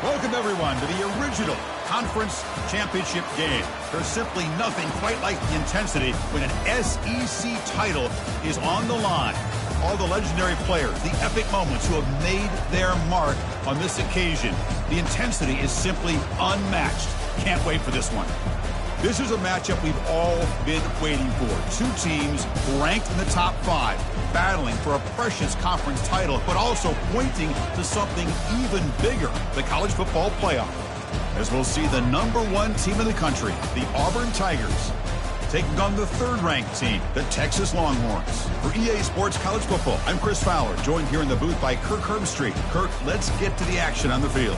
Welcome, everyone, to the original conference championship game. There's simply nothing quite like the intensity when an SEC title is on the line. All the legendary players, the epic moments who have made their mark on this occasion. The intensity is simply unmatched. Can't wait for this one. This is a matchup we've all been waiting for. Two teams ranked in the top 5, battling for a precious conference title, but also pointing to something even bigger, the college football playoff. As we'll see the #1 team in the country, the Auburn Tigers, taking on the 3rd-ranked team, the Texas Longhorns. For EA Sports College Football, I'm Chris Fowler, joined here in the booth by Kirk Herbstreit. Kirk, let's get to the action on the field.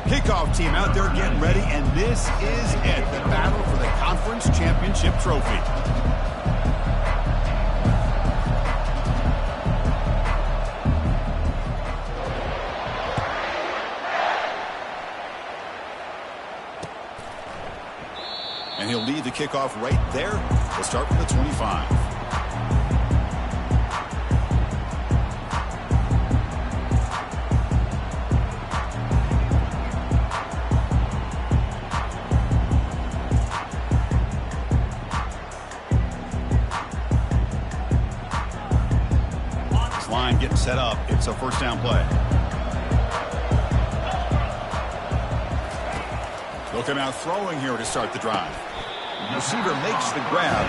Kickoff team out there getting ready, and this is it, the battle for the conference championship trophy. And he'll lead the kickoff right there. We'll start from the 25. Line getting set up. It's a 1st down play. They'll come out throwing here to start the drive. The receiver makes the grab.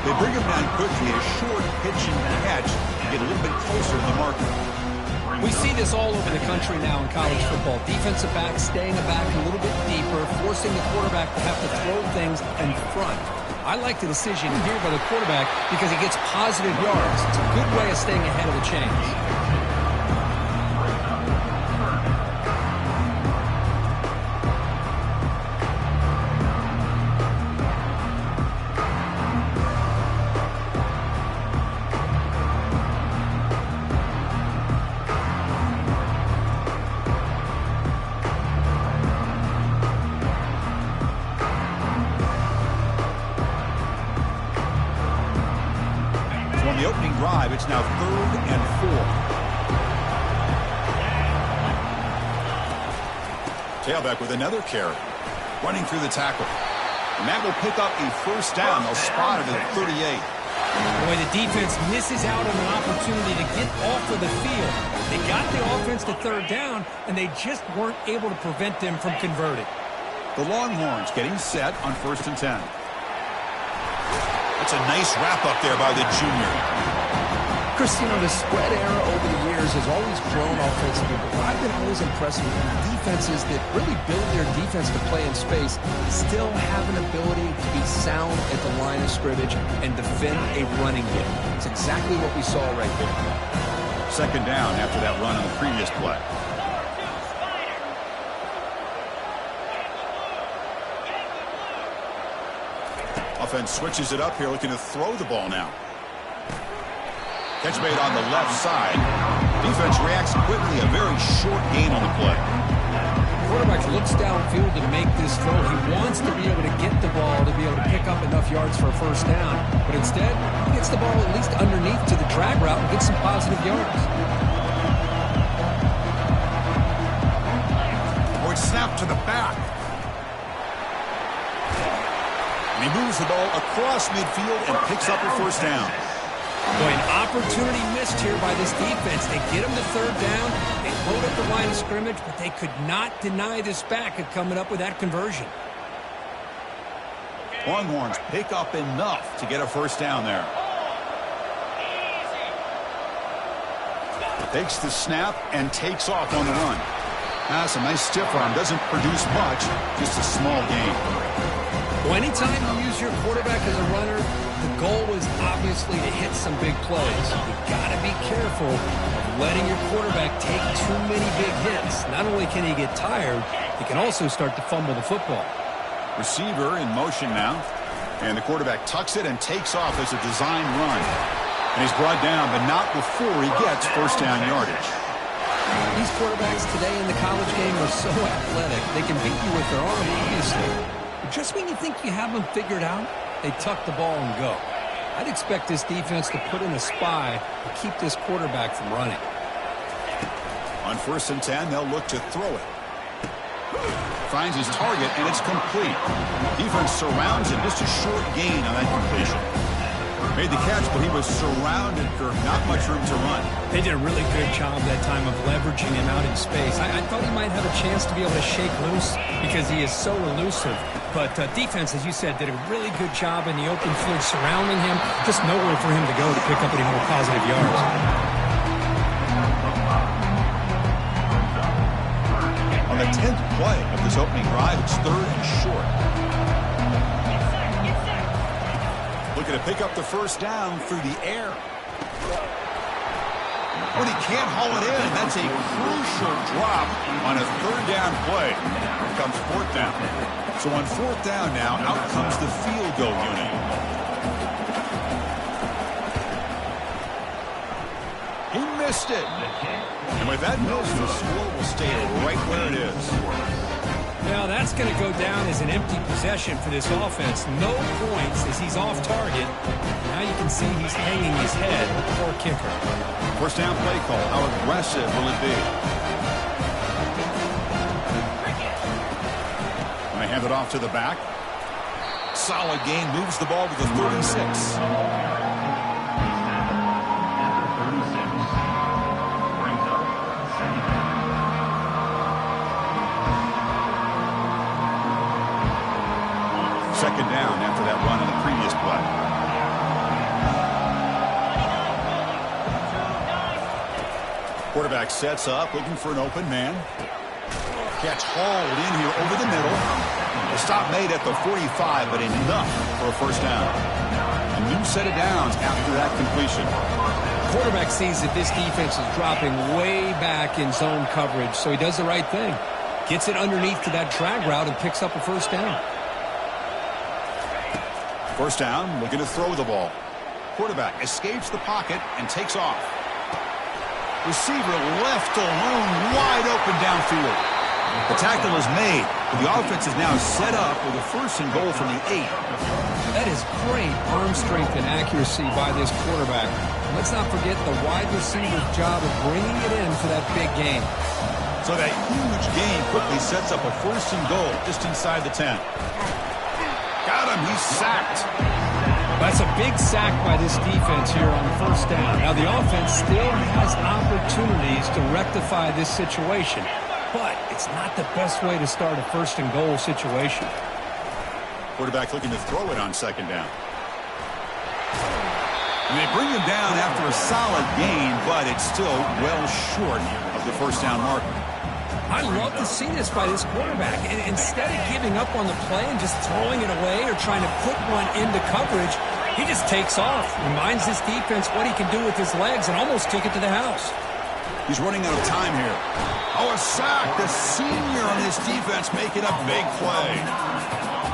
They bring him down quickly. A short pitch and catch to get a little bit closer to the marker. We see this all over the country now in college football. Defensive backs staying back a little bit deeper, forcing the quarterback to have to throw things in front. I like the decision here by the quarterback because he gets positive yards. It's a good way of staying ahead of the chains. The opening drive, it's now 3rd and 4. Tailback with another carry, running through the tackle. And that will pick up a 1st down. They'll spot it at 38. Boy, the defense misses out on an opportunity to get off of the field. They got the offense to 3rd down, and they just weren't able to prevent them from converting. The Longhorns getting set on 1st and 10. That's a nice wrap up there by the junior. Chris, the spread era over the years has always grown offensively, but what I've been always impressed with defenses that really build their defense to play in space still have an ability to be sound at the line of scrimmage and defend a running game. It's exactly what we saw right there. 2nd down after that run on the previous play. Offense switches it up here, looking to throw the ball now. Catch made on the left side. Defense reacts quickly. A very short gain on the play. Quarterback looks downfield to make this throw. He wants to be able to get the ball to be able to pick up enough yards for a 1st down. But instead, he gets the ball at least underneath to the drag route and gets some positive yards. Or it's snapped to the back. And he moves the ball across midfield and picks up a 1st down. Boy, an opportunity missed here by this defense. They get him to 3rd down. They load up the line of scrimmage, but they could not deny this back of coming up with that conversion. Longhorns pick up enough to get a 1st down there. Takes the snap and takes off on the run. That's a nice stiff arm. Doesn't produce much, just a small gain. Well, anytime you use your quarterback as a runner, the goal is obviously to hit some big plays. You've got to be careful of letting your quarterback take too many big hits. Not only can he get tired, he can also start to fumble the football. Receiver in motion now. And the quarterback tucks it and takes off as a design run. And he's brought down, but not before he gets 1st down yardage. These quarterbacks today in the college game are so athletic, they can beat you with their arm, obviously. But just when you think you have them figured out, they tuck the ball and go. I'd expect this defense to put in a spy and keep this quarterback from running. On 1st and 10, they'll look to throw it. Finds his target, and it's complete. Defense surrounds him. Just a short gain on that completion. Made the catch, but he was surrounded for not much room to run. They did a really good job that time of leveraging him out in space. I thought he might have a chance to be able to shake loose because he is so elusive. But defense, as you said, did a really good job in the open field surrounding him. Just nowhere for him to go to pick up any more positive yards. On the 10th play of this opening drive, it's 3rd and short. Looking to pick up the 1st down through the air. But he can't haul it in. That's a crucial drop on a 3rd down play. Here comes 4th down. So on 4th down now, out comes the field goal unit. He missed it. And with that miss, the score will stay right where it is. Now that's going to go down as an empty possession for this offense. No points as he's off target. Now you can see he's hanging his head. Poor kicker. 1st down play call. How aggressive will it be? Going to hand it off to the back. Solid gain. Moves the ball to the 36. Second down after that run on the previous play. Quarterback sets up, looking for an open man. Catch hauled in here over the middle. A stop made at the 45, but enough for a 1st down. A new set of downs after that completion. Quarterback sees that this defense is dropping way back in zone coverage, so he does the right thing. Gets it underneath to that drag route and picks up a 1st down. 1st down, looking to throw the ball. Quarterback escapes the pocket and takes off. Receiver left alone, wide open downfield. The tackle is made, but the offense is now set up with a 1st and goal from the 8. That is great arm strength and accuracy by this quarterback. Let's not forget the wide receiver's job of bringing it in for that big game. So that huge gain quickly sets up a 1st and goal just inside the 10. Got him. He's sacked. That's a big sack by this defense here on 1st down. Now, the offense still has opportunities to rectify this situation, but it's not the best way to start a 1st and goal situation. Quarterback looking to throw it on 2nd down. And they bring him down after a solid gain, but it's still well short of the 1st down marker. I love to see this by this quarterback. And instead of giving up on the play and just throwing it away or trying to put one into coverage, he just takes off, reminds this defense what he can do with his legs, and almost took it to the house. He's running out of time here. Oh, a sack. The senior on this defense making a big play.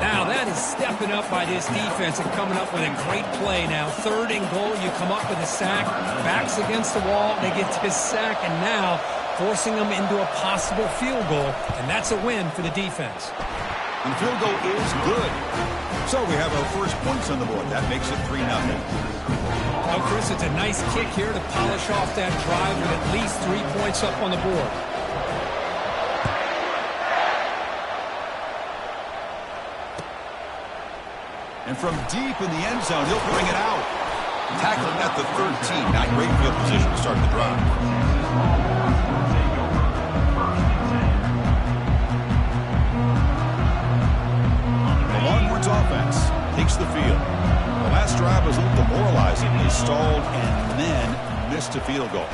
Now that is stepping up by this defense and coming up with a great play now. 3rd and goal, you come up with a sack, backs against the wall, they get this sack, and now forcing them into a possible field goal, and that's a win for the defense. And the field goal is good. So we have our 1st points on the board. That makes it 3-0. Oh, Chris, it's a nice kick here to polish off that drive with at least 3 points up on the board. And from deep in the end zone, he'll bring it out. Tackling at the 13. Not great field position to start the drive. The Longhorns offense takes the field. The last drive was a little demoralizing. They stalled and then missed a field goal.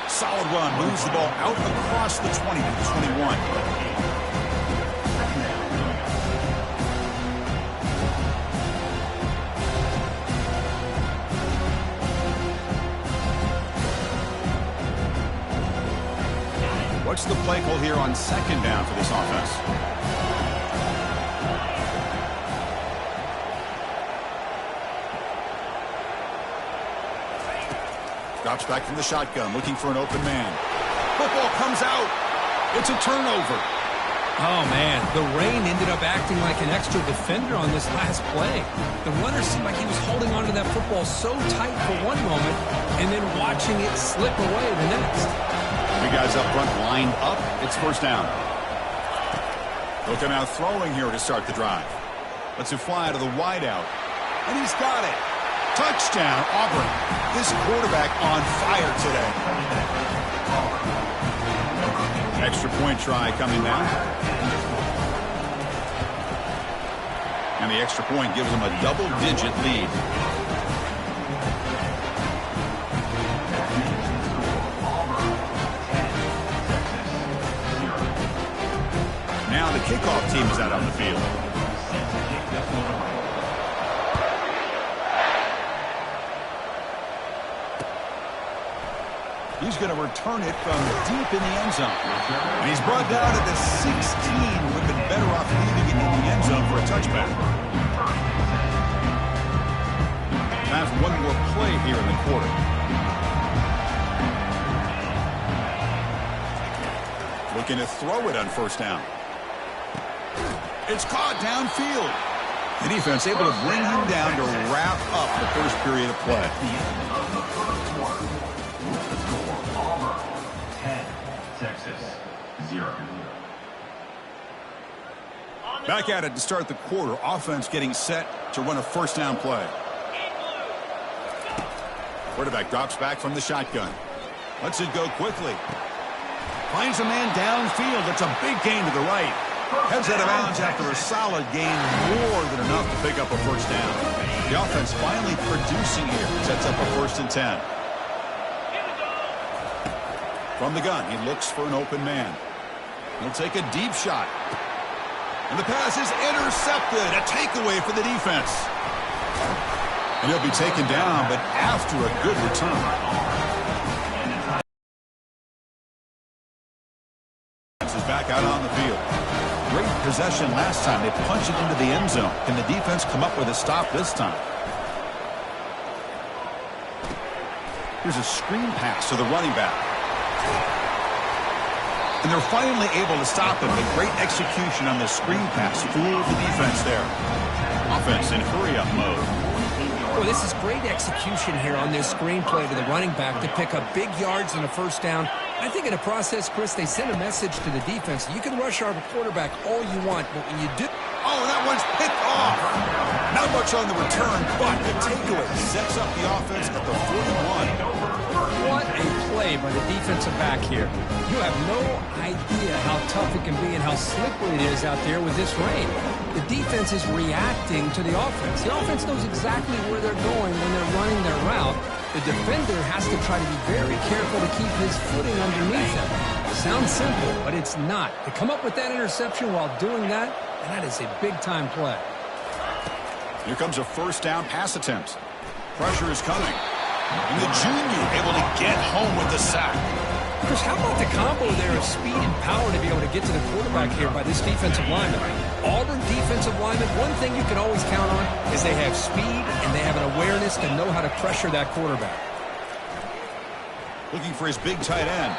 Solid run, moves the ball out across the 20 to the 21. What's the play call here on 2nd down for this offense? Drops back from the shotgun, looking for an open man. football comes out. It's a turnover. Oh, man, the rain ended up acting like an extra defender on this last play. The runner seemed like he was holding onto that football so tight for one moment and then watching it slip away the next. Three guys up front lined up. It's first down. Looking out throwing here to start the drive. Lets it fly to the wideout. And he's got it. Touchdown, Auburn. This quarterback on fire today. Extra point try coming now. And the extra point gives them a double-digit lead. Now the kickoff team is out on the field. He's going to return it from deep in the end zone. And he's brought down at the 16. Would have been better off leaving it in the end zone for a touchback. Have one more play here in the quarter. Looking to throw it on first down. It's caught downfield. The defense able to bring him down to wrap up the first period of play. Back at it to start the quarter. Offense getting set to run a first down play. Quarterback drops back from the shotgun. Lets it go quickly. Finds a man downfield. It's a big gain to the right. Heads out of bounds after a solid gain, more than enough to pick up a first down. The offense finally producing here. Sets up a 1st and 10. From the gun, he looks for an open man. He'll take a deep shot. And the pass is intercepted. A takeaway for the defense. And he'll be taken down, but after a good return. This is back out on the field. Great possession last time. They punch it into the end zone. Can the defense come up with a stop this time? Here's a screen pass to the running back. And they're finally able to stop him. A great execution on the screen pass. Fooled the defense there. Offense in hurry-up mode. Well, this is great execution here on this screen play to the running back to pick up big yards and a first down. I think in the process, Chris, they sent a message to the defense. You can rush our quarterback all you want, but when you do... Oh, that one's picked off. Not much on the return, but the takeaway sets up the offense at the 41. What a play by the defensive back here. You have no idea how tough it can be and how slippery it is out there with this rain. The defense is reacting to the offense. The offense knows exactly where they're going when they're running their route. The defender has to try to be very careful to keep his footing underneath him. Sounds simple, but it's not. To come up with that interception while doing that, and that is a big-time play. Here comes a first down pass attempt. Pressure is coming. And the junior able to get home with the sack. Chris, how about the combo there of speed and power to be able to get to the quarterback here by this defensive lineman? Auburn defensive lineman, one thing you can always count on is they have speed and they have an awareness to know how to pressure that quarterback. Looking for his big tight end,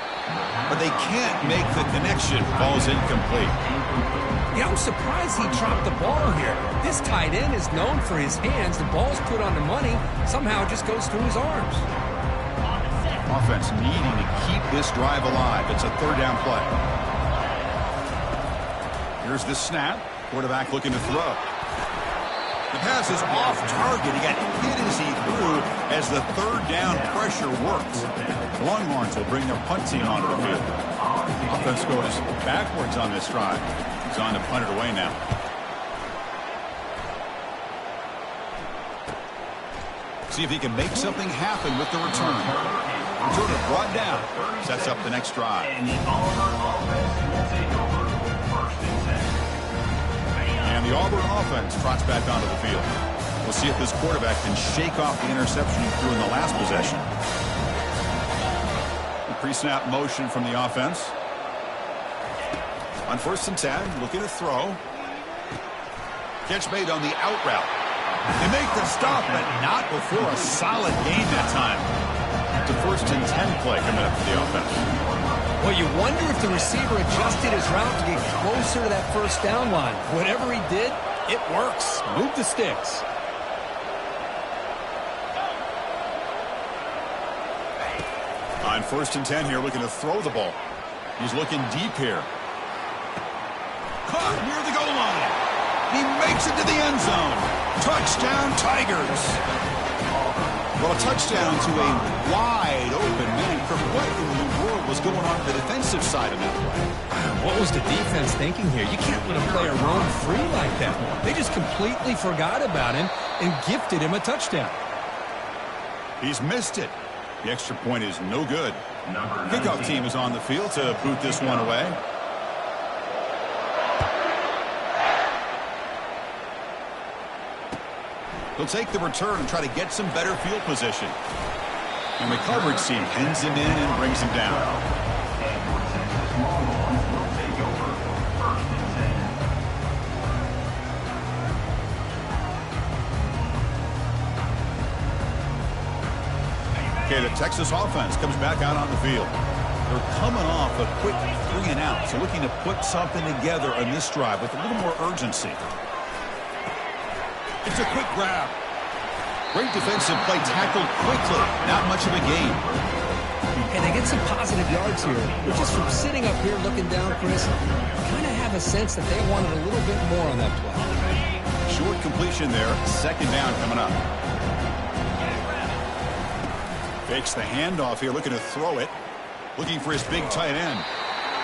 but they can't make the connection. Ball's incomplete. Yeah, I'm surprised he dropped the ball here. This tight end is known for his hands. The ball's put on the money. Somehow it just goes through his arms. Offense needing to keep this drive alive. It's a third down play. Here's the snap. Quarterback looking to throw. The pass is off target. He got hit as he threw as the third down pressure works. Longhorns will bring their punt team onto the field. Offense goes backwards on this drive. He's on to punt it away now. See if he can make something happen with the return. Return it brought down. Sets up the next drive. And the Auburn offense trots back onto the field. We'll see if this quarterback can shake off the interception he threw in the last possession. The pre-snap motion from the offense. On 1st and 10, looking to throw. Catch made on the out route. They make the stop, but not before a solid gain that time. a 1st and 10 play coming up for the offense. Well, you wonder if the receiver adjusted his route to get closer to that 1st down line. Whatever he did, it works. Move the sticks. On 1st and 10 here, looking to throw the ball. He's looking deep here. Caught near the goal line. He makes it to the end zone. Touchdown, Tigers. Well, a touchdown to a wide open man. What in the world was going on the defensive side of that play? What was the defense thinking here? You can't let a player roam free like that. They just completely forgot about him and gifted him a touchdown. He's missed it. The extra point is no good. Kickoff team is on the field to boot this one away. He'll take the return and try to get some better field position. And the coverage team pins him in and brings him down. Okay, the Texas offense comes back out on the field. They're coming off a quick 3 and out, so looking to put something together on this drive with a little more urgency. It's a quick grab. Great defensive play, tackled quickly. Not much of a gain. And they get some positive yards here. But just from sitting up here looking down, Chris, kind of have a sense that they wanted a little bit more on that play. Short completion there. 2nd down coming up. Fakes the handoff here, looking to throw it. Looking for his big tight end.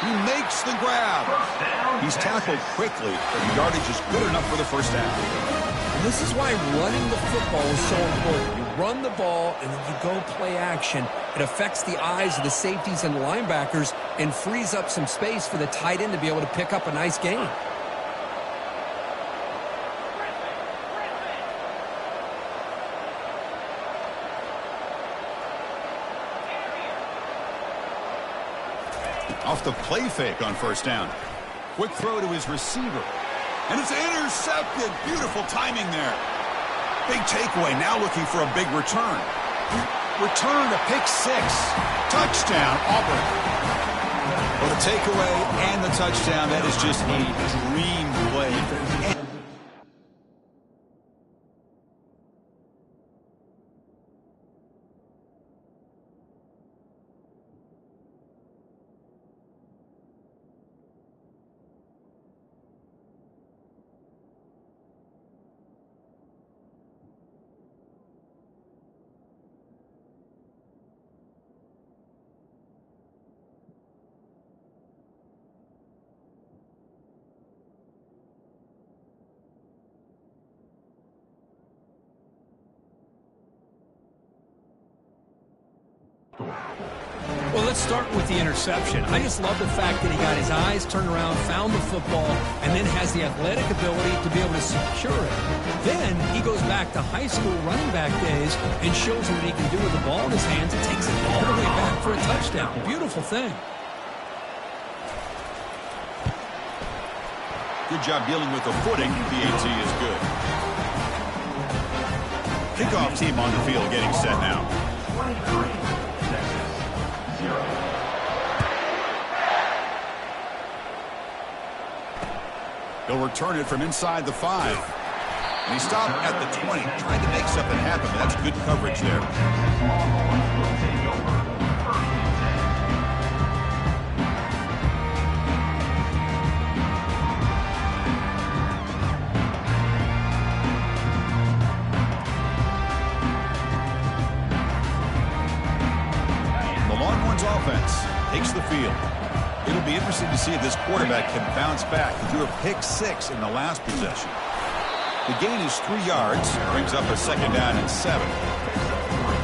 He makes the grab. He's tackled quickly, but the yardage is good enough for the 1st down. And this is why running the football is so important. You run the ball, and then you go play action. It affects the eyes of the safeties and linebackers and frees up some space for the tight end to be able to pick up a nice gain. Off the play fake on 1st down. Quick throw to his receiver. And it's intercepted. Beautiful timing there. Big takeaway. Now looking for a big return. Return to pick 6. Touchdown, Auburn. Well, the takeaway and the touchdown, that is just a dream play. Well, let's start with the interception. I just love the fact that he got his eyes turned around, found the football, and then has the athletic ability to be able to secure it. Then he goes back to high school running back days and shows what he can do with the ball in his hands and takes it all the way back for a touchdown. Beautiful thing. Good job dealing with the footing. PAT is good. Kickoff team on the field getting set now. He'll return it from inside the 5. And he stopped at the 20, trying to make something happen. But that's good coverage there. The Longhorns offense takes the field. It'll be interesting to see if this quarterback can bounce back. He threw a pick 6 in the last possession. The gain is 3 yards, brings up a 2nd down and 7.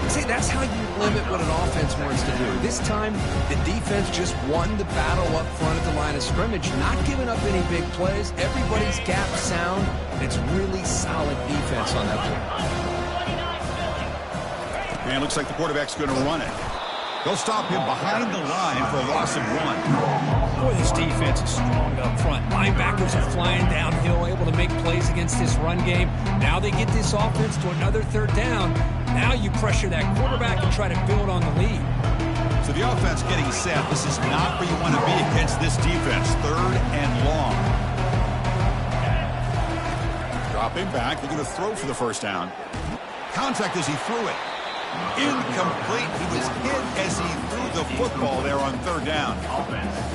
See, that's how you limit what an offense wants to do. This time, the defense just won the battle up front at the line of scrimmage, not giving up any big plays. Everybody's gap sound. It's really solid defense on that play. Man, looks like the quarterback's going to run it. They'll stop him behind the line for a loss of 1. Boy, this defense is strong up front. Linebackers are flying downhill, able to make plays against this run game. Now they get this offense to another 3rd down. Now you pressure that quarterback and try to build on the lead. So the offense getting set. This is not where you want to be against this defense. 3rd and long. Dropping back. They're going to throw for the first down. Contact as he threw it. Incomplete. He was hit as he threw the football there on 3rd down.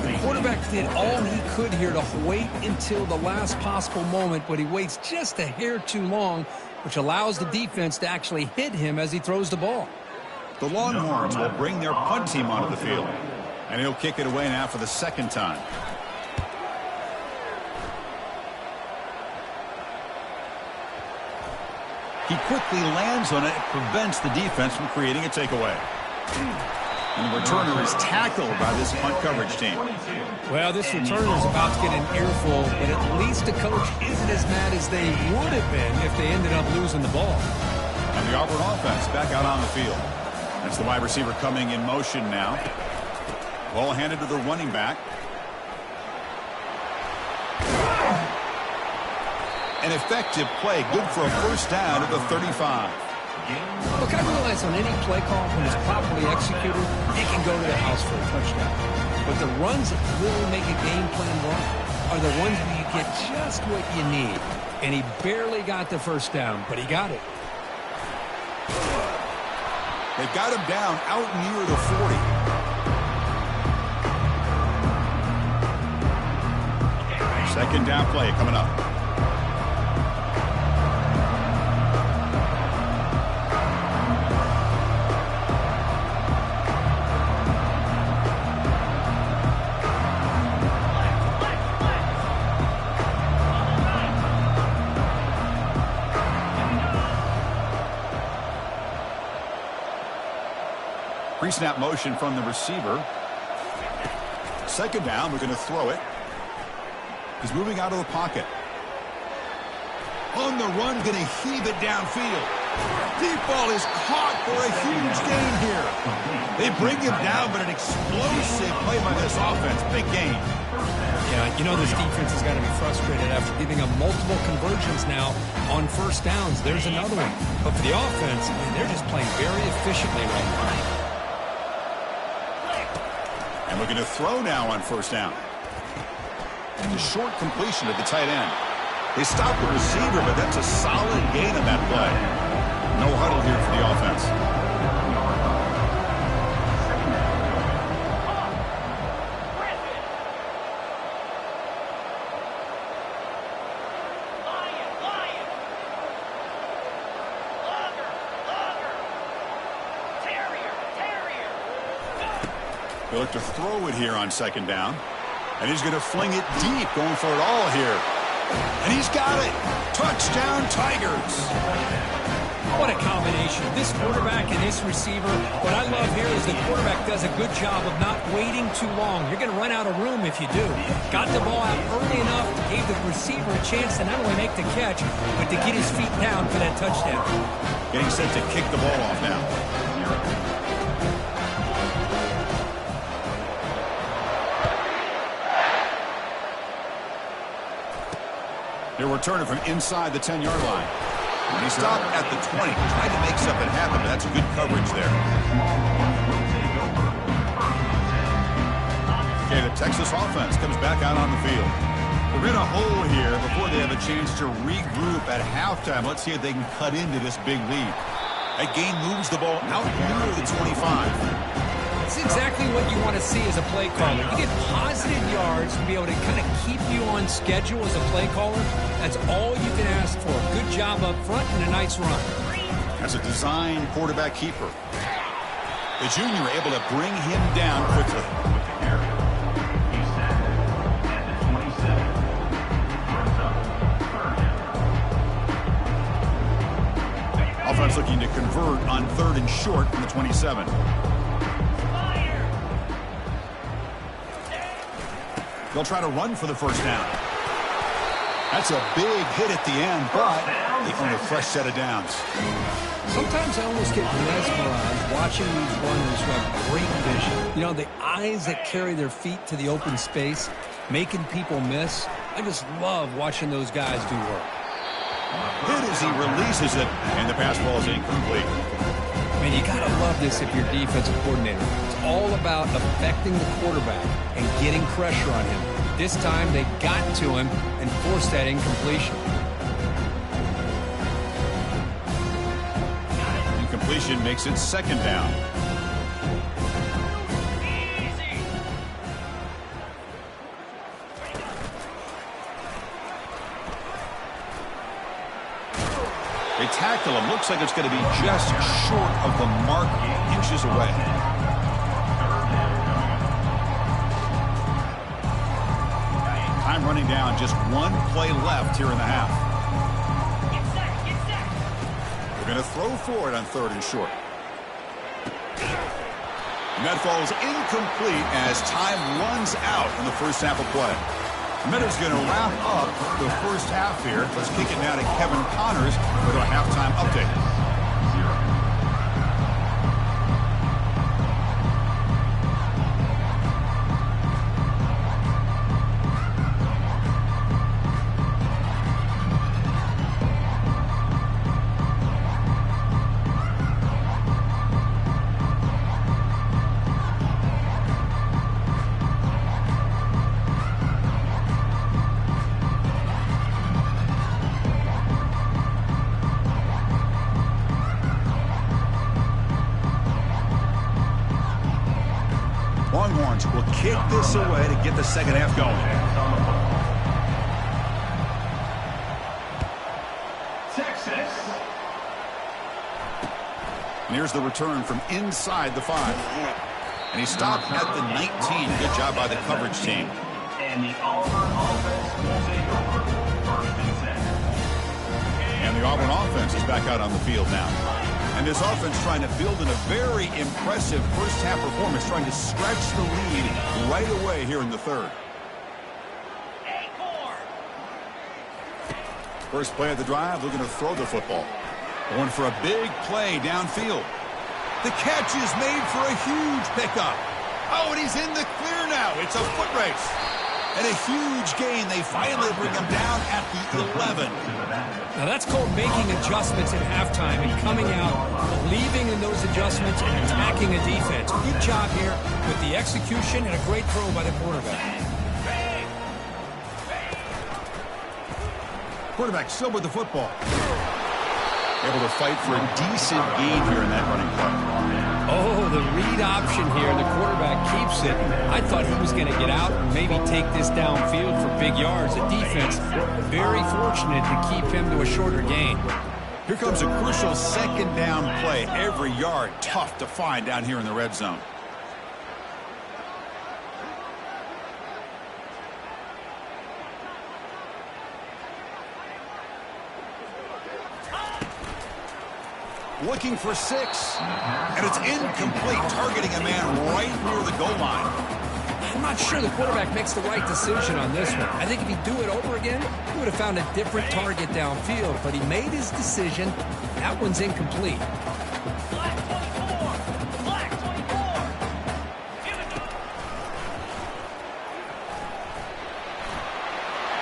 The quarterback did all he could here to wait until the last possible moment, but he waits just a hair too long, which allows the defense to actually hit him as he throws the ball. The Longhorns will bring their punt team onto the field, and he'll kick it away now for the 2nd time. He quickly lands on it. It prevents the defense from creating a takeaway. And the returner is tackled by this punt coverage team. Well, this returner is about to get an earful, but at least the coach isn't as mad as they would have been if they ended up losing the ball. And the Auburn offense back out on the field. That's the wide receiver coming in motion now. Ball handed to the running back. An effective play, good for a first down at the 35. Look, I realize on any play call, when it's properly executed, it can go to the house for a touchdown. But the runs that really make a game plan work are the ones where you get just what you need. And he barely got the first down, but he got it. They got him down out near the 40. Second down play coming up. Pre-snap motion from the receiver. Second down, we're going to throw it. He's moving out of the pocket. On the run, going to heave it downfield. Deep ball is caught for a huge gain here. They bring him down, but an explosive play by this offense. Big gain. Yeah, you know this defense has got to be frustrated after giving up multiple conversions now on first downs. There's another one. But for the offense, I mean, they're just playing very efficiently right now. And we're going to throw now on first down. And a short completion at the tight end. They stop the receiver, but that's a solid gain on that play. No huddle here for the offense. They look to throw it here on second down. And he's going to fling it deep, going for it all here. And he's got it. Touchdown, Tigers. What a combination. This quarterback and this receiver. What I love here is the quarterback does a good job of not waiting too long. You're going to run out of room if you do. Got the ball out early enough, gave the receiver a chance to not only make the catch, but to get his feet down for that touchdown. Getting set to kick the ball off now. They're returning from inside the 10-yard line. And he stopped at the 20, trying to make something happen, but that's good coverage there. Okay, the Texas offense comes back out on the field. They're in a hole here before they have a chance to regroup at halftime. Let's see if they can cut into this big lead. That gain moves the ball out near the 25. It's exactly what you want to see as a play caller. You get positive yards to be able to kind of keep you on schedule as a play caller. That's all you can ask for. Good job up front and a nice run. As a design quarterback keeper, the junior able to bring him down quickly. Offense looking to convert on 3rd and short from the 27. They'll try to run for the first down. That's a big hit at the end, but they earn a fresh set of downs. Sometimes I almost get mesmerized watching these runners who have great vision. You know, the eyes that carry their feet to the open space, making people miss. I just love watching those guys do work. Hit as he releases it, and the pass ball is incomplete. I mean, you got to love this if you're defensive coordinator. It's all about affecting the quarterback and getting pressure on him. This time, they got to him and forced that incompletion. Incompletion makes it second down. They tackle him. Looks like it's going to be just short of the mark, inches away. Time running down. Just one play left here in the half. They're going to throw for it on 3rd and short. And that falls incomplete as time runs out in the first half of play. Minutes going to wrap up the first half here. Let's kick it now to Kevin Connors with our halftime update. Longhorns will kick this away to get the second half going. Texas. And here's the return from inside the 5. And he stopped at the 19. Good job by the coverage team. And the Auburn offense will take over 1st and 10. And the Auburn offense is back out on the field now. And this offense trying to build in a very impressive first half performance, trying to stretch the lead right away here in the 3rd. First play of the drive, looking to throw the football. Going for a big play downfield. The catch is made for a huge pickup. Oh, and he's in the clear now. It's a foot race. And a huge gain. They finally bring him down at the 11. Now that's called making adjustments at halftime and coming out, believing in those adjustments and attacking a defense. Good job here with the execution and a great throw by the quarterback. Quarterback still with the football. Able to fight for a decent gain here in that running play. Oh, the read option here. The quarterback keeps it. I thought he was going to get out and maybe take this downfield for big yards. The defense very fortunate to keep him to a shorter gain. Here comes a crucial second down play. Every yard tough to find down here in the red zone. Looking for 6, and it's incomplete, targeting a man right near the goal line. I'm not sure the quarterback makes the right decision on this one. I think if he'd do it over again, he would have found a different target downfield, but he made his decision. That one's incomplete.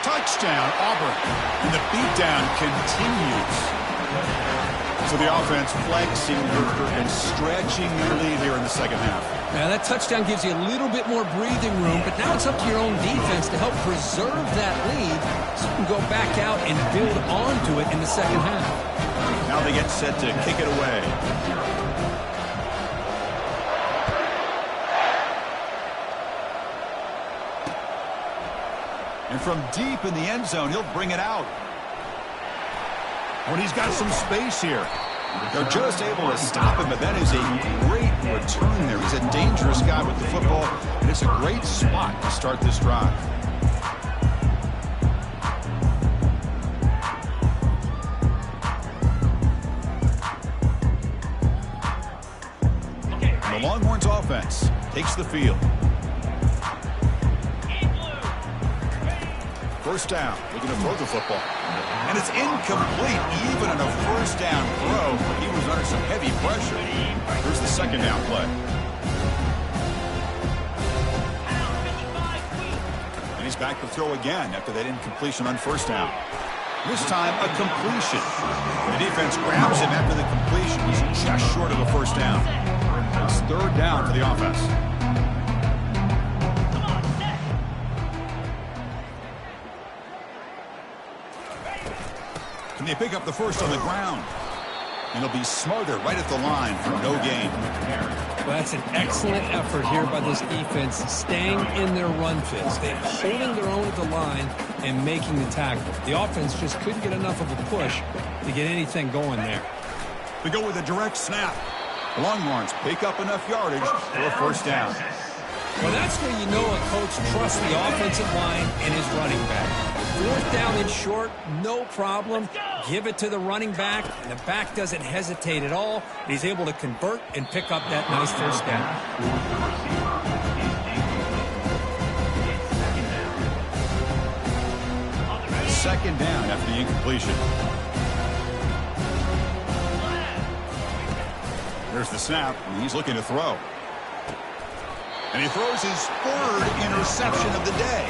Touchdown, Auburn, and the beatdown continues. So the offense flexing and stretching their lead here in the second half. Now that touchdown gives you a little bit more breathing room, but now it's up to your own defense to help preserve that lead so you can go back out and build onto it in the second half. Now they get set to kick it away. And from deep in the end zone, he'll bring it out. When he's got some space here. They're just able to stop him, but that is a great return there. He's a dangerous guy with the football, and it's a great spot to start this drive. And the Longhorns offense takes the field. First down, looking to throw the football. And it's incomplete, even on a first down throw. He was under some heavy pressure. Here's the second down play. And he's back to throw again after that incompletion on first down. This time, a completion. The defense grabs him after the completion. He's just short of a first down. It's third down for the offense. Can they pick up the first on the ground? And he'll be smarter right at the line for no gain. Well, that's an excellent effort here by this defense, staying in their run fits. They're holding their own at the line and making the tackle. The offense just couldn't get enough of a push to get anything going there. We go with a direct snap. Longhorns pick up enough yardage for a first down. Well, that's where you know a coach trusts the offensive line and his running back. Fourth down and short, no problem. Give it to the running back, and the back doesn't hesitate at all. He's able to convert and pick up that nice first down. Second down after the incompletion. There's the snap, and he's looking to throw. And he throws his third interception of the day.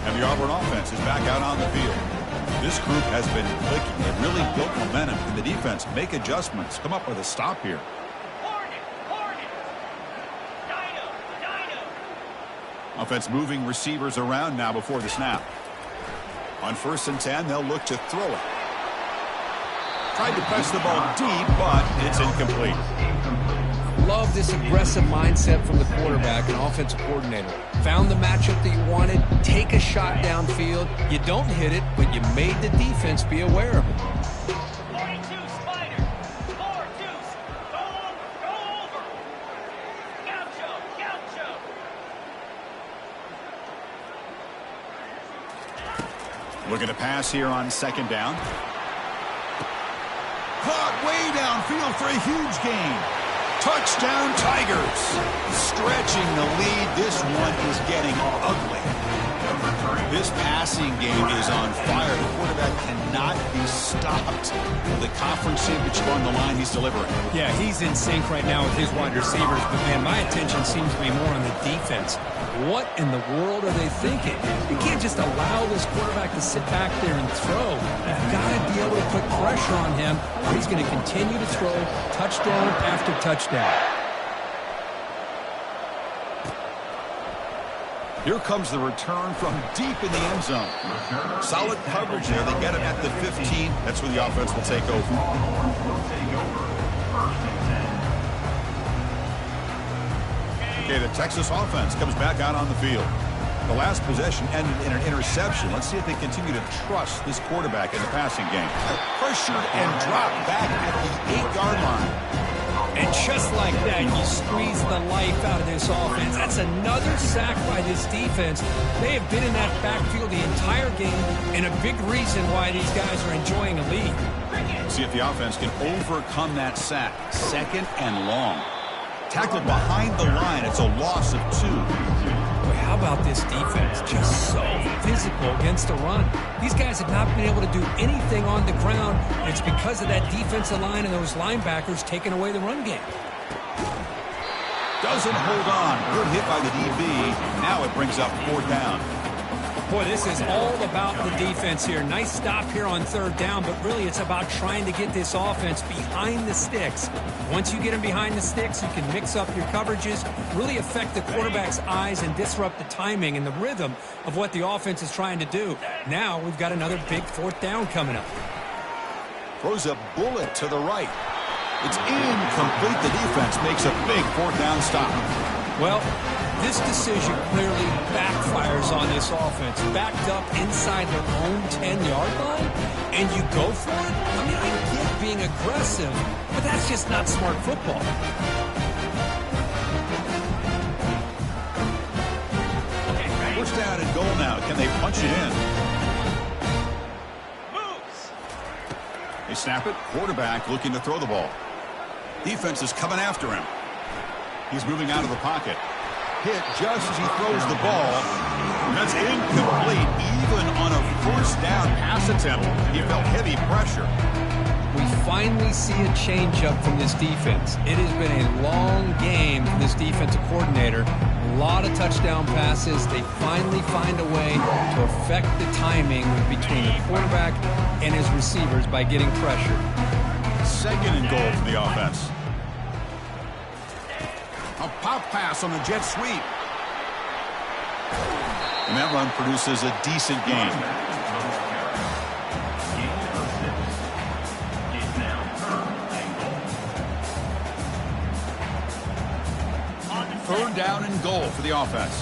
And the Auburn offense is back out on the field. This group has been clicking. They've really built momentum. And the defense make adjustments. Come up with a stop here. Offense moving receivers around now before the snap. On 1st and 10, they'll look to throw it. Tried to press the ball deep, but it's incomplete. Love this aggressive mindset from the quarterback and offensive coordinator. Found the matchup that you wanted, take a shot downfield. You don't hit it, but you made the defense be aware of it. 42 spider, 4-2, go over. Gaucho. Looking to pass here on second down. Caught way downfield for a huge gain. Touchdown, Tigers. Stretching the lead. This one is getting ugly. This passing game is on fire. The quarterback cannot be stopped. The conference championship on the line, he's delivering. Yeah, he's in sync right now with his wide receivers, but man, my attention seems to be more on the defense. What in the world are they thinking? You can't just allow this quarterback to sit back there and throw. You've got to be able to put pressure on him, or he's going to continue to throw touchdown after touchdown. Here comes the return from deep in the end zone. Solid coverage there. They get him at the 15. That's where the offense will take over. Okay, the Texas offense comes back out on the field. The last possession ended in an interception. Let's see if they continue to trust this quarterback in the passing game. Pressured and dropped back at the 8-yard line. And just like that, you squeeze the life out of this offense. That's another sack by this defense. They have been in that backfield the entire game, and a big reason why these guys are enjoying a lead. See if the offense can overcome that sack. Second and long. Tackled behind the line. It's a loss of 2. Boy, how about this defense? Just so physical against the run. These guys have not been able to do anything on the ground. It's because of that defensive line and those linebackers taking away the run game. Doesn't hold on. Good hit by the DB. Now it brings up 4th down. Boy, this is all about the defense here. Nice stop here on 3rd down, but really it's about trying to get this offense behind the sticks. Once you get them behind the sticks, you can mix up your coverages, really affect the quarterback's eyes and disrupt the timing and the rhythm of what the offense is trying to do. Now we've got another big 4th down coming up. Throws a bullet to the right. It's incomplete. The defense makes a big 4th down stop. Well, this decision clearly backfires on this offense. Backed up inside their own 10-yard line, and you go for it? I mean, I get being aggressive, but that's just not smart football. First down and goal now. Can they punch it in? Moves. They snap it. Quarterback looking to throw the ball. Defense is coming after him. He's moving out of the pocket. Hit just as he throws the ball. That's incomplete, even On a first down pass attempt, he felt heavy pressure. We finally see a change-up from this defense. It has been a long game for this defensive coordinator. A lot of touchdown passes. They finally find a way to affect the timing between the quarterback and his receivers by getting pressure. 2nd and goal for the offense. A pop pass on the jet sweep. And that run produces a decent gain. Third down and goal for the offense.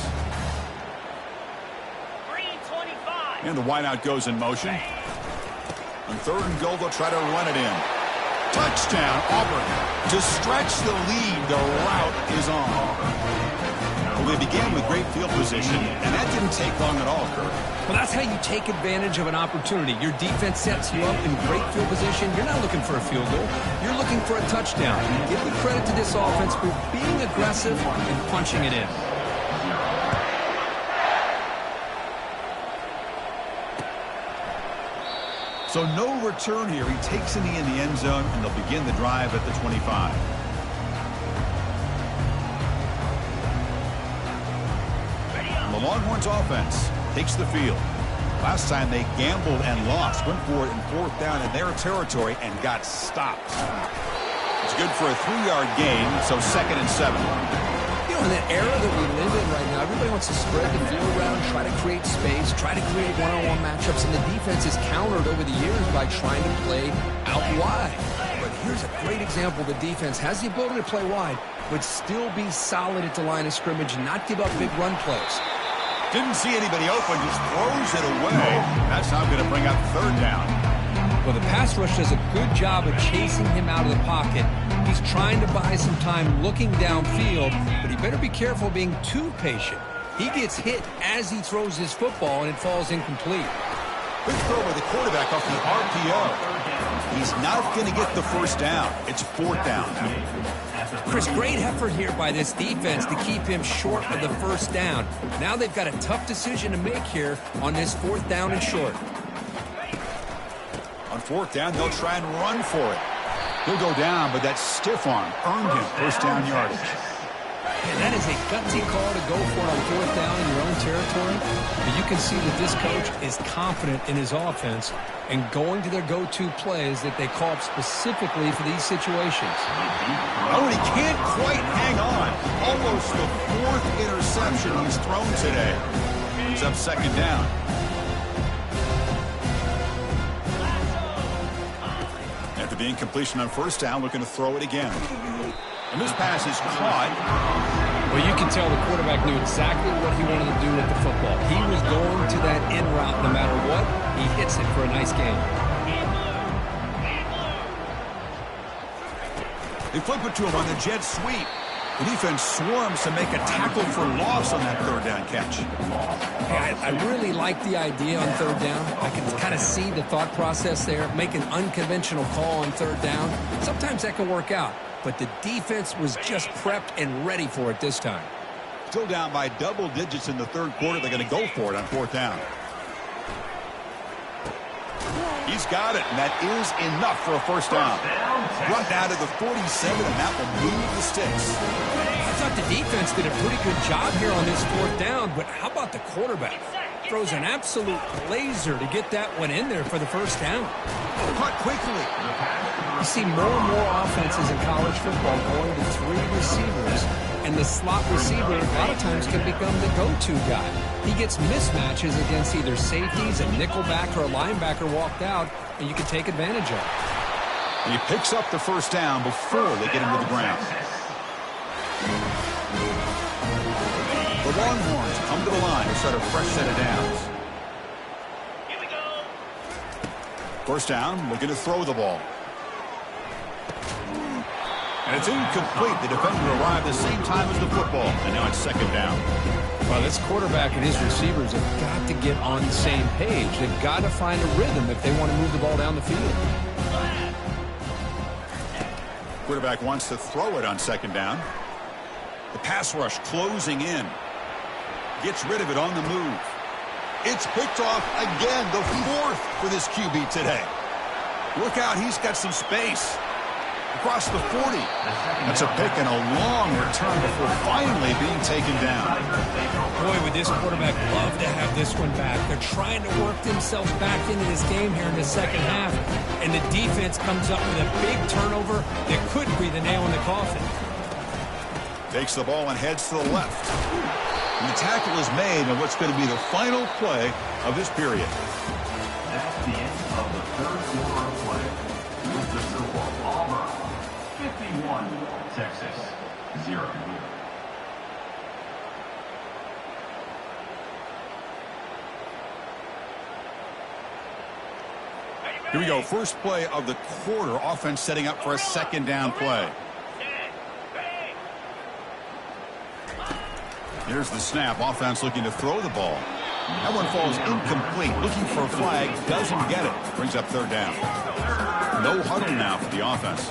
3:25. And the wideout goes in motion. On 3rd and goal, they'll try to run it in. Touchdown, Auburn. To stretch the lead, the route is on. Well, they began with great field position, and that didn't take long at all, Kurt. Well, that's how you take advantage of an opportunity. Your defense sets you up in great field position. You're not looking for a field goal. You're looking for a touchdown. Give the credit to this offense for being aggressive and punching it in. So no return here. He takes a knee in the end zone, and they'll begin the drive at the 25. The Longhorns offense takes the field. Last time they gambled and lost. Went for it in 4th down in their territory and got stopped. It's good for a 3-yard gain, so 2nd and 7. You know, in the era that we live in right now, everybody wants to spread the field around, try to create space, try to create one-on-one matchups, and the defense is countered over the years by trying to play out wide. But here's a great example. The defense has the ability to play wide, but still be solid at the line of scrimmage and not give up big run plays. Didn't see anybody open, just throws it away. That's now going to bring up 3rd down. Well, the pass rush does a good job of chasing him out of the pocket. He's trying to buy some time looking downfield, but he better be careful being too patient. He gets hit as he throws his football, and it falls incomplete. Good throw by the quarterback off the RPO. He's not going to get the first down. It's 4th down. Chris, great effort here by this defense to keep him short of the first down. Now they've got a tough decision to make here on this 4th down and short. On 4th down, they'll try and run for it. He'll go down, but that stiff arm earned him first down yardage. And that is a gutsy call to go for it on 4th down in your own territory. But you can see that this coach is confident in his offense and going to their go-to plays that they call up specifically for these situations. Oh, and he can't quite hang on. Almost the 4th interception he's thrown today. He's up 2nd down. After the incompletion on 1st down, looking to throw it again. And this pass is caught. Well, you can tell the quarterback knew exactly what he wanted to do with the football. He was going to that in route no matter what. He hits it for a nice gain. They flip it to him on the jet sweep. The defense swarms to make a tackle for loss on that 3rd down catch. Hey, I really like the idea on 3rd down. I can kind of see the thought process there. Make an unconventional call on 3rd down. Sometimes that can work out. But the defense was just prepped and ready for it this time. Still down by double digits in the 3rd quarter. They're going to go for it on 4th down. He's got it, and that is enough for a first down. Brought down to the 47, and that will move the sticks. I thought the defense did a pretty good job here on this 4th down, but how about the quarterback? Throws an absolute laser to get that one in there for the first down. Caught quickly. You see more and more offenses in college football going to 3 receivers, and the slot receiver a lot of times can become the go-to guy. He gets mismatches against either safeties, a nickelback, or a linebacker walked out, and you can take advantage of it. And he picks up the first down before they get him to the ground. The Longhorns come to the line to start a fresh set of downs. Here we go. First down, looking to throw the ball. And it's incomplete. The defender arrived the same time as the football. And now it's 2nd down. Well, this quarterback and his receivers have got to get on the same page. They've got to find a rhythm if they want to move the ball down the field. Quarterback wants to throw it on 2nd down. The pass rush closing in. Gets rid of it on the move. It's picked off again, the fourth for this QB today. Look out, he's got some space. Across the 40. That's a pick and a long return before finally being taken down. Boy, would this quarterback love to have this one back. They're trying to work themselves back into this game here in the second half, and the defense comes up with a big turnover that could be the nail in the coffin. Takes the ball and heads to the left. And the tackle is made on what's going to be the final play of this period. That's the end of the third quarter of play. With the score, Auburn 51, Texas 0. Here we go. First play of the quarter. Offense setting up for a second down play. Here's the snap. Offense looking to throw the ball. That one falls incomplete. Looking for a flag. Doesn't get it. Brings up third down. No huddle now for the offense.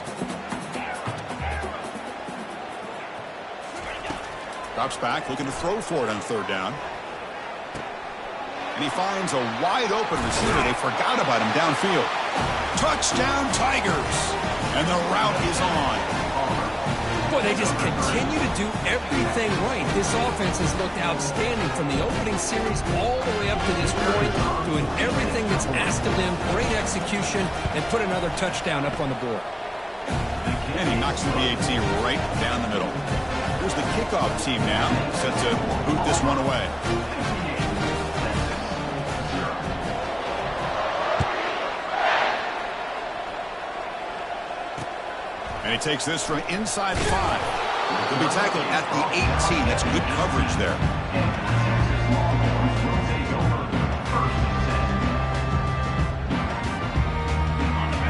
Drops back. Looking to throw for it on third down. And he finds a wide open receiver. They forgot about him downfield. Touchdown Tigers. And the route is on. Boy, they just continue to do everything right. This offense has looked outstanding from the opening series all the way up to this point, doing everything that's asked of them, great execution, and put another touchdown up on the board. And he knocks the BAT right down the middle. Here's the kickoff team now, set to boot this one away. And he takes this from inside 5. He'll be tackled at the 18. That's good coverage there.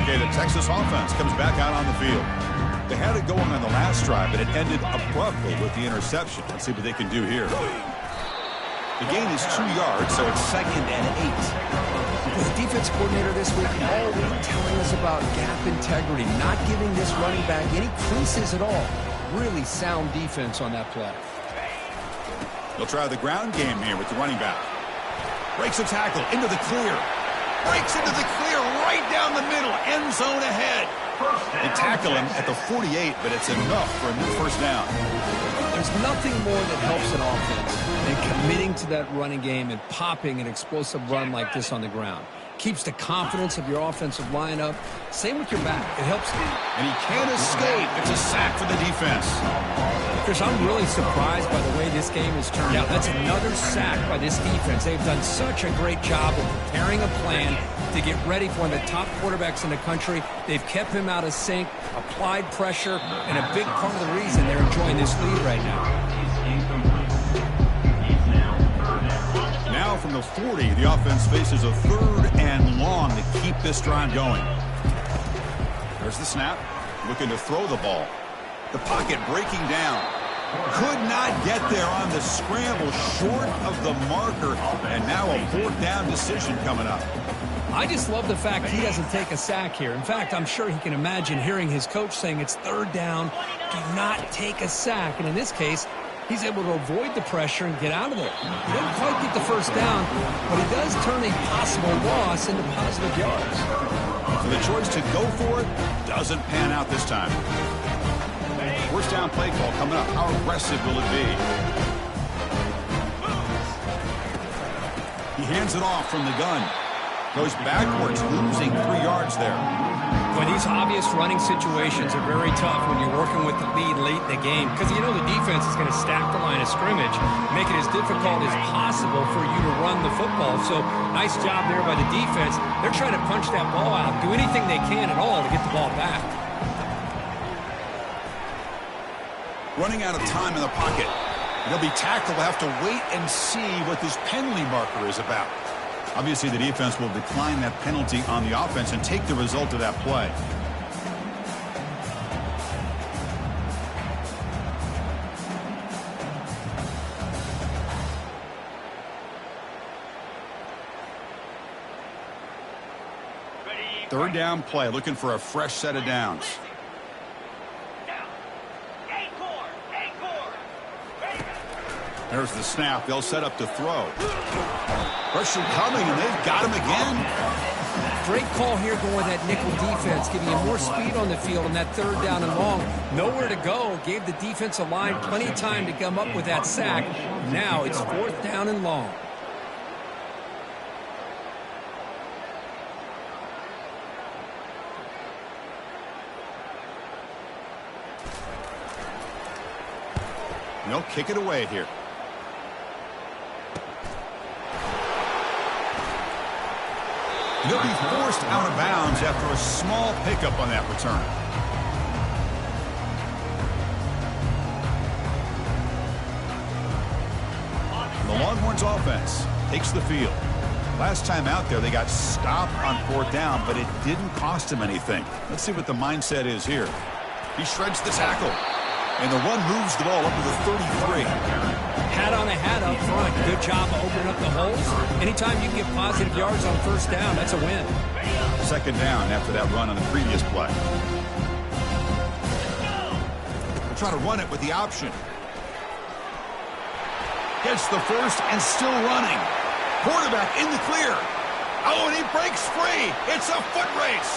Okay, the Texas offense comes back out on the field. They had it going on the last drive, but it ended abruptly with the interception. Let's see what they can do here. The gain is 2 yards, so it's 2nd and 8. The defense coordinator this week all week telling us about gap integrity, not giving this running back any creases at all. Really sound defense on that play. They'll try the ground game here with the running back. Breaks a tackle into the clear. Breaks into the clear right down the middle. End zone ahead. They tackle him at the 48, but it's enough for a new first down. There's nothing more that helps an offense than committing to that running game and popping an explosive run like this on the ground. Keeps the confidence of your offensive line up. Same with your back. It helps. And he can't escape. It's a sack for the defense. Chris, I'm really surprised by the way this game has turned out. That's another sack by this defense. They've done such a great job of preparing a plan to get ready for one of the top quarterbacks in the country. They've kept him out of sync, applied pressure, and a big part of the reason they're enjoying this lead right now. Now from the 40, the offense faces a 3rd and long to keep this drive going. There's the snap. Looking to throw the ball. The pocket breaking down. Could not get there on the scramble, short of the marker. And now a 4th down decision coming up. I just love the fact he doesn't take a sack here. In fact, I'm sure he can imagine hearing his coach saying it's 3rd down, do not take a sack. And in this case, he's able to avoid the pressure and get out of there. He doesn't quite get the first down, but he does turn a possible loss into positive yards. So the choice to go for it doesn't pan out this time. First down play call coming up. How aggressive will it be? He hands it off from the gun. Goes backwards, losing 3 yards there. Well, these obvious running situations are very tough when you're working with the lead late in the game because you know the defense is going to stack the line of scrimmage, make it as difficult as possible for you to run the football. So nice job there by the defense. They're trying to punch that ball out, do anything they can at all to get the ball back. Running out of time in the pocket. He'll be tackled. They'll have to wait and see what this penalty marker is about. Obviously, the defense will decline that penalty on the offense and take the result of that play. Third down play, looking for a fresh set of downs. There's the snap. They'll set up to throw. pressure coming, and they've got him again. Great call here going with that nickel defense, giving him more speed on the field on that third down and long. Nowhere to go. Gave the defensive line plenty of time to come up with that sack. Now it's 4th down and long. They'll kick it away here. He'll be forced out of bounds after a small pickup on that return. The Longhorns offense takes the field. Last time out there, they got stopped on 4th down, but it didn't cost them anything. Let's see what the mindset is here. He shreds the tackle, and the run moves the ball up to the 33. Hat on a hat up front. Good job of opening up the holes. Anytime you can get positive yards on 1st down, that's a win. 2nd down after that run on the previous play. They'll try to run it with the option. Gets the first and still running. Quarterback in the clear. Oh, and he breaks free. It's a foot race.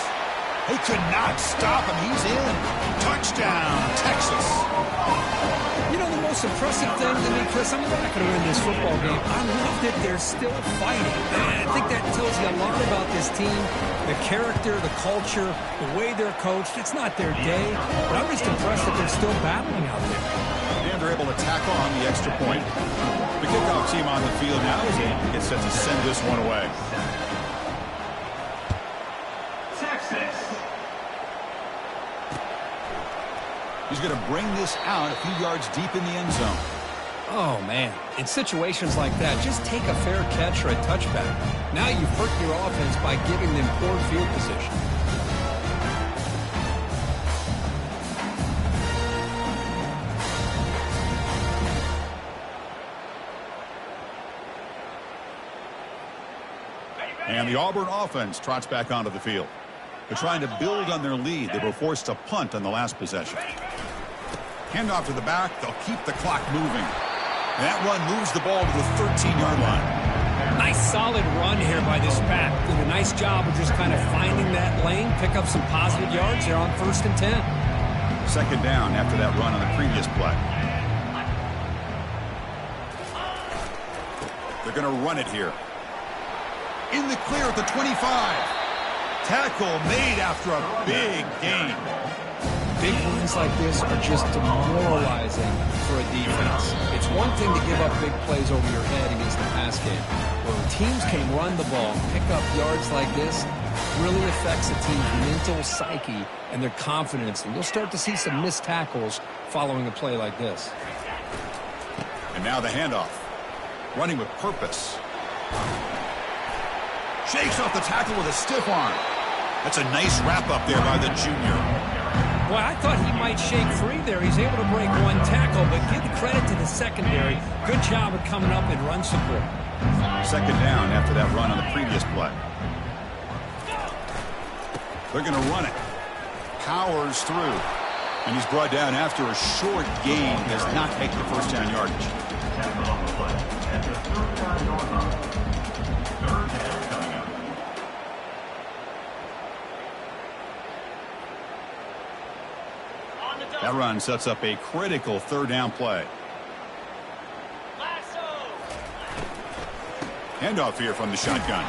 They could not stop him. He's in. Touchdown, Texas. You know, the most impressive thing to me, Chris, I'm not going to win this football game. I love that they're still fighting. And I think that tells you a lot about this team, the character, the culture, the way they're coached. It's not their day, but I'm just impressed that they're still battling out there. And they're able to tackle on the extra point. The kickoff team on the field now as they get set to send this one away. He's going to bring this out a few yards deep in the end zone. Oh, man. In situations like that, just take a fair catch or a touchback. Now you've hurt your offense by giving them poor field position. And the Auburn offense trots back onto the field. They're trying to build on their lead. They were forced to punt on the last possession. Handoff to the back. They'll keep the clock moving. And that run moves the ball to the 13-yard line. Nice solid run here by this back. Did a nice job of just kind of finding that lane, pick up some positive yards there on 1st and 10. 2nd down after that run on the previous play. They're going to run it here. In the clear at the 25. Tackle made after a big gain. Big runs like this are just demoralizing for a defense. It's one thing to give up big plays over your head against the pass game. When teams can run the ball, pick up yards like this, really affects a team's mental psyche and their confidence. And you'll start to see some missed tackles following a play like this. And now the handoff. Running with purpose. Shakes off the tackle with a stiff arm. That's a nice wrap-up there by the junior. Well, I thought he might shake free there. He's able to break one tackle, but give credit to the secondary. Good job of coming up and run support. 2nd down after that run on the previous play. They're going to run it. Powers through. And he's brought down after a short gain. Does not make the 1st down yardage. That run sets up a critical 3rd down play. Handoff here from the shotgun.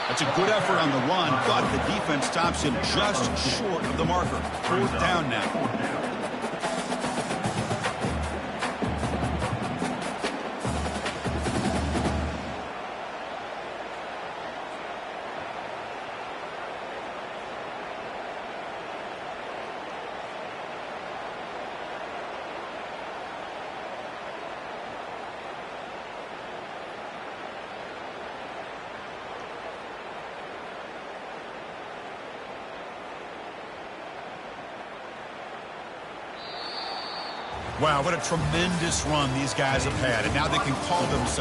That's a good effort on the run, but the defense stops him just short of the marker. 4th down now. Wow, what a tremendous run these guys have had, and now they can call themselves